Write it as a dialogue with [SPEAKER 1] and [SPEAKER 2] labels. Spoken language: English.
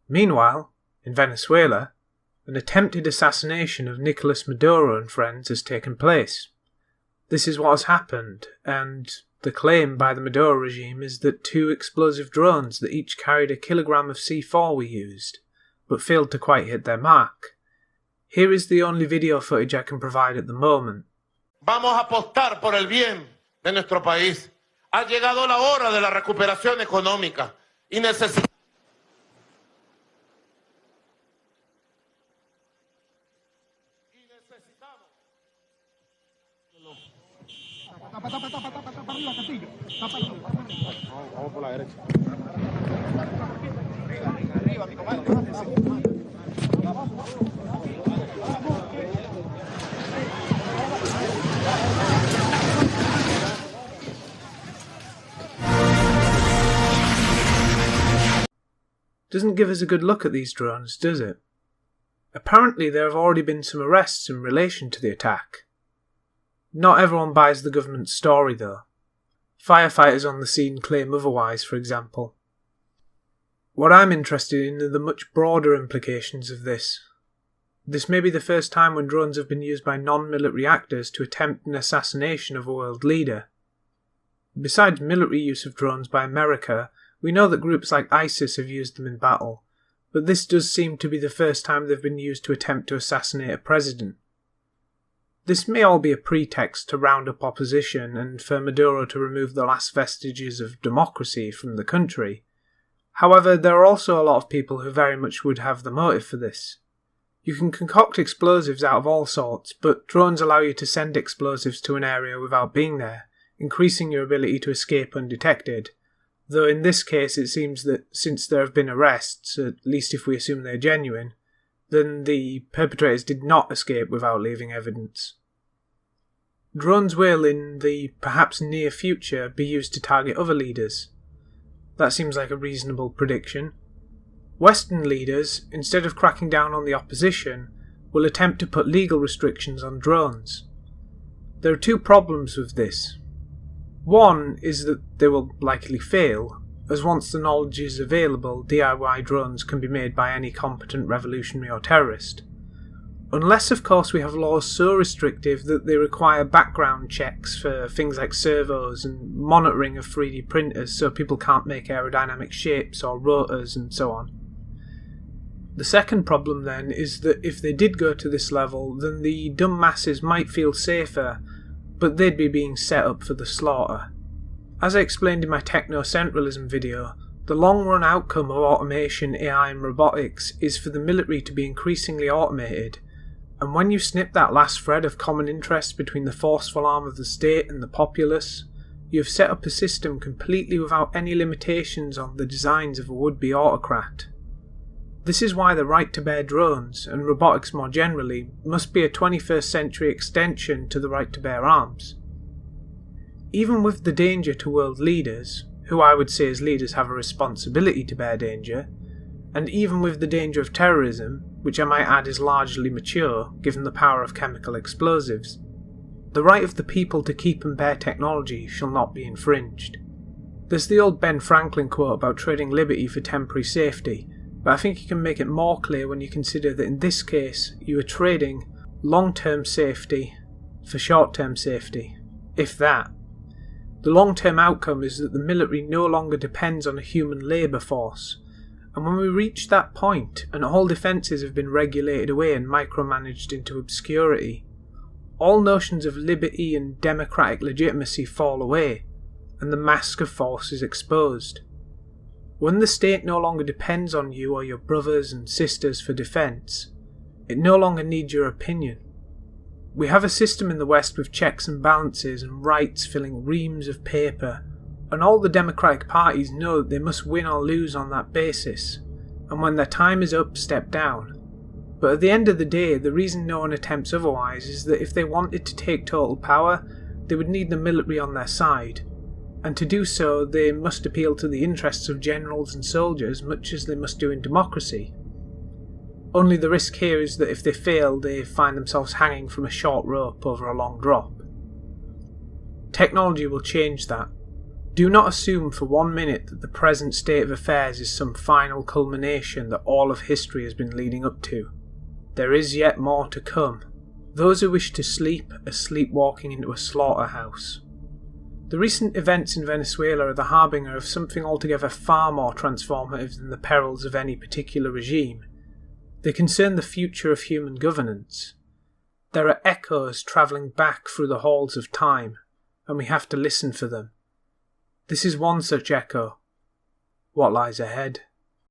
[SPEAKER 1] Meanwhile, in Venezuela, an attempted assassination of Nicholas Maduro and friends has taken place. This is what has happened, and the claim by the Maduro regime is that 2 explosive drones that each carried a kilogram of C4 were used, but failed to quite hit their mark. Here is the only video footage I can provide at the moment.
[SPEAKER 2] Vamos a apostar por el bien de nuestro país. Ha llegado la hora de la recuperación económica y necesitamos. Vamos por la derecha. Arriba, mi comadre.
[SPEAKER 1] Doesn't give us a good look at these drones, does it? Apparently there have already been some arrests in relation to the attack. Not everyone buys the government's story though. Firefighters on the scene claim otherwise, for example. What I'm interested in are the much broader implications of this. This may be the first time when drones have been used by non-military actors to attempt an assassination of a world leader. Besides military use of drones by America, we know that groups like ISIS have used them in battle, but this does seem to be the first time they've been used to attempt to assassinate a president. This may all be a pretext to round up opposition and for Maduro to remove the last vestiges of democracy from the country. However, there are also a lot of people who very much would have the motive for this. You can concoct explosives out of all sorts, but drones allow you to send explosives to an area without being there, increasing your ability to escape undetected. Though in this case it seems that since there have been arrests, at least if we assume they're genuine, then the perpetrators did not escape without leaving evidence. Drones will, in the perhaps near future, be used to target other leaders. That seems like a reasonable prediction. Western leaders, instead of cracking down on the opposition, will attempt to put legal restrictions on drones. There are 2 problems with this. One is that they will likely fail, as once the knowledge is available, DIY drones can be made by any competent revolutionary or terrorist. Unless, of course, we have laws so restrictive that they require background checks for things like servos and monitoring of 3D printers so people can't make aerodynamic shapes or rotors and so on. The second problem then is that if they did go to this level, then the dumb masses might feel safer, but they'd be being set up for the slaughter. As I explained in my technocentralism video, the long-run outcome of automation, AI and robotics is for the military to be increasingly automated, and when you snip that last thread of common interest between the forceful arm of the state and the populace, you have set up a system completely without any limitations on the designs of a would-be autocrat. This is why the right to bear drones, and robotics more generally, must be a 21st century extension to the right to bear arms. Even with the danger to world leaders, who I would say as leaders have a responsibility to bear danger, and even with the danger of terrorism, which I might add is largely mature given the power of chemical explosives, the right of the people to keep and bear technology shall not be infringed. There's the old Ben Franklin quote about trading liberty for temporary safety, but I think you can make it more clear when you consider that in this case you are trading long-term safety for short-term safety, if that. The long-term outcome is that the military no longer depends on a human labour force, and when we reach that point and all defences have been regulated away and micromanaged into obscurity, all notions of liberty and democratic legitimacy fall away, and the mask of force is exposed. When the state no longer depends on you or your brothers and sisters for defence, it no longer needs your opinion. We have a system in the West with checks and balances and rights filling reams of paper, and all the democratic parties know that they must win or lose on that basis, and when their time is up, step down. But at the end of the day, the reason no one attempts otherwise is that if they wanted to take total power, they would need the military on their side, and to do so they must appeal to the interests of generals and soldiers much as they must do in democracy. Only the risk here is that if they fail, they find themselves hanging from a short rope over a long drop. Technology will change that. Do not assume for 1 minute that the present state of affairs is some final culmination that all of history has been leading up to. There is yet more to come. Those who wish to sleep are sleepwalking into a slaughterhouse. The recent events in Venezuela are the harbinger of something altogether far more transformative than the perils of any particular regime. They concern the future of human governance. There are echoes travelling back through the halls of time, and we have to listen for them. This is one such echo. What lies ahead?